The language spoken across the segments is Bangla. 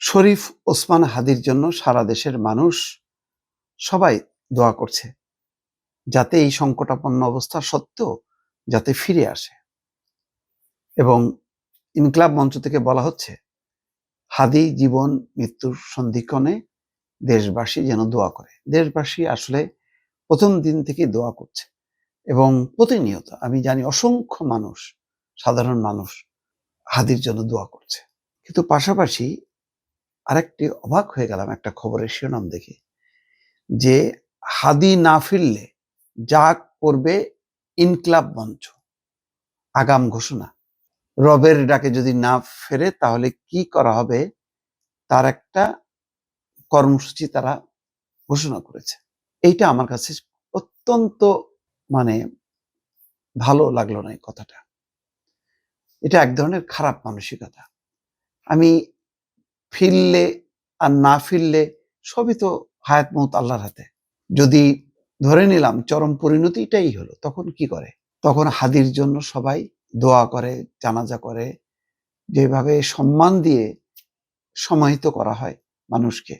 শরীফ ওসমান হাদির জন্য সারা দেশের মানুষ সবাই দোয়া করছে যাতে এই সংকটাপন্ন অবস্থা সত্ত্বেও যাতে ফিরে আসে। এবং ইনকিলাব মঞ্চ থেকে বলা হচ্ছে হাদি জীবন মৃত্যুর সন্ধিক্ষণে দেশবাসী যেন দোয়া করে। দেশবাসী আসলে প্রথম দিন থেকে দোয়া করছে এবং প্রতিনিয়ত আমি জানি অসংখ্য মানুষ, সাধারণ মানুষ হাদির জন্য দোয়া করছে। কিন্তু পাশাপাশি আরেকটি অবাক হয়ে গেলাম একটা খবরের শিরোনাম দেখে, যে হাদি না ফিরলে যা করবে ইনকিলাব মঞ্চ। আগাম ঘোষণা, রবের ডাকে যদি না ফেরে তাহলে কি করা হবে তার একটা কর্মসূচি তারা ঘোষণা করেছে। এইটা আমার কাছে অত্যন্ত ভালো লাগলো না এই কথাটা। এটা এক ধরনের খারাপ মানসিকতা। আমি ফিরলে আর না ফিরলে সবই তো হায়াত মউত আল্লাহর হাতে। যদি ধরে নিলাম চরম পরিণতিটাই হলো, তখন কি করে? তখন হাদির জন্য সবাই দোয়া করে, জানাজা করে, যেভাবে সম্মান দিয়ে সমাহিত করা হয় মানুষকে,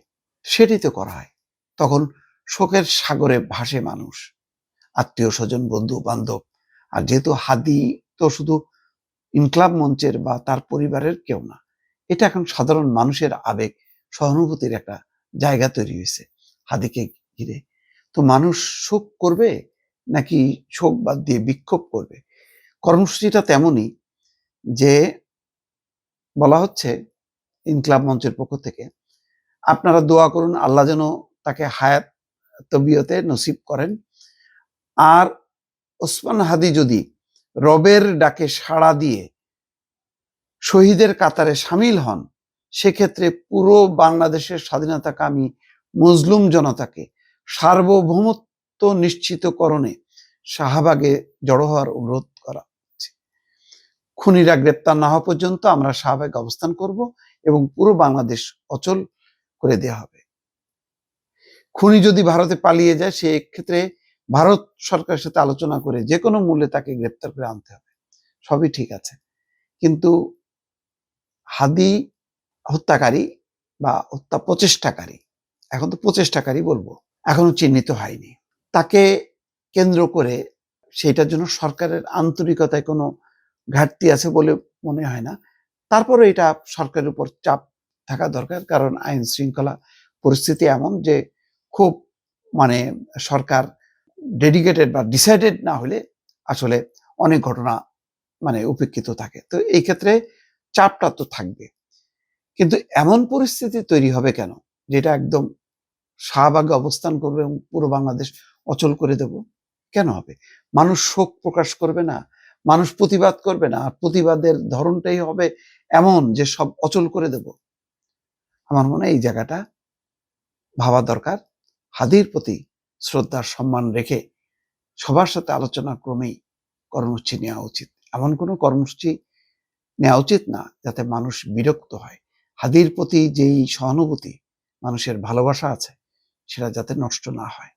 সেটি তো করা হয়। তখন শোকের সাগরে ভাসে মানুষ, আত্মীয় স্বজন, বন্ধু বান্ধব। আর যেহেতু হাদি তো শুধু ইনকিলাব মঞ্চের বা তার পরিবারের কেউ না, এটা এখন সাধারণ মানুষের আবেগ সহানুভূতির একটা জায়গা তৈরি হয়েছে হাদিকে ঘিরে। তো মানুষ শোক করবে নাকি শোক বাদ দিয়ে বিক্ষোভ করবে? কর্মসূচিটা তেমনই, যে বলা হচ্ছে ইনকিলাব মঞ্চের পক্ষ থেকে, আপনারা দোয়া করুন আল্লাহ যেন তাকে হায়াত তবিয়তে নসিব করেন। আর ওসমান হাদি যদি রবের ডাকে সাড়া দিয়ে শহীদের কাতারে সামিল হন, সেক্ষেত্রে পুরো বাংলাদেশের স্বাধীনতাকামী মজলুম জনতাকে সার্বভৌমত্ব নিশ্চিতকরণে শাহবাগে জড়ো হওয়ার অনুরোধ করা হচ্ছে। খুনিরা গ্রেপ্তার না হওয়া পর্যন্ত আমরা শাহবাগে অবস্থান করব এবং পুরো বাংলাদেশ অচল করে দেওয়া হবে। খুনি যদি ভারতে পালিয়ে যায়, সেক্ষেত্রে ভারত সরকারের সাথে আলোচনা করে যে কোনো মূল্যে তাকে গ্রেপ্তার করে আনতে হবে। সবই ঠিক আছে, কিন্তু হাদি হত্যাকারী বা হত্যা প্রচেষ্টাকারী, এখন তো প্রচেষ্টাকারী বলবো, এখনো চিহ্নিত হয়নি। তাকে কেন্দ্র করে সেটার জন্য সরকারের আন্তরিকতায় কোনো ঘাটতি আছে বলে মনে হয় না। তারপরে এটা সরকারের উপর চাপ থাকা দরকার, কারণ আইন শৃঙ্খলা পরিস্থিতি এমন যে খুব সরকার ডেডিকেটেড বা ডিসাইডেড না হলে আসলে অনেক ঘটনা উপেক্ষিত থাকে। তো এই ক্ষেত্রে চাপটা তো থাকবে, কিন্তু এমন পরিস্থিতি তৈরি হবে কেন যেটা একদম শাহবাগে অবস্থান করবে এবং পুরো বাংলাদেশ অচল করে দেব? কেন হবে? মানুষ শোক প্রকাশ করবে না? মানুষ প্রতিবাদ করবে না? আর প্রতিবাদের ধরনটাই হবে এমন যে সব অচল করে দেব? আমার মনে হয় এই জায়গাটা ভাবা দরকার। হাদির প্রতি শ্রদ্ধার সম্মান রেখে সবার সাথে আলোচনা ক্রমেই কর্মসূচি নেওয়া উচিত। এমন কোনো কর্মসূচি নেওয়া উচিত না যাতে মানুষ বিরক্ত হয়। হাদির প্রতি যেই সহানুভূতি, মানুষের ভালোবাসা আছে, সেটা যাতে নষ্ট না হয়।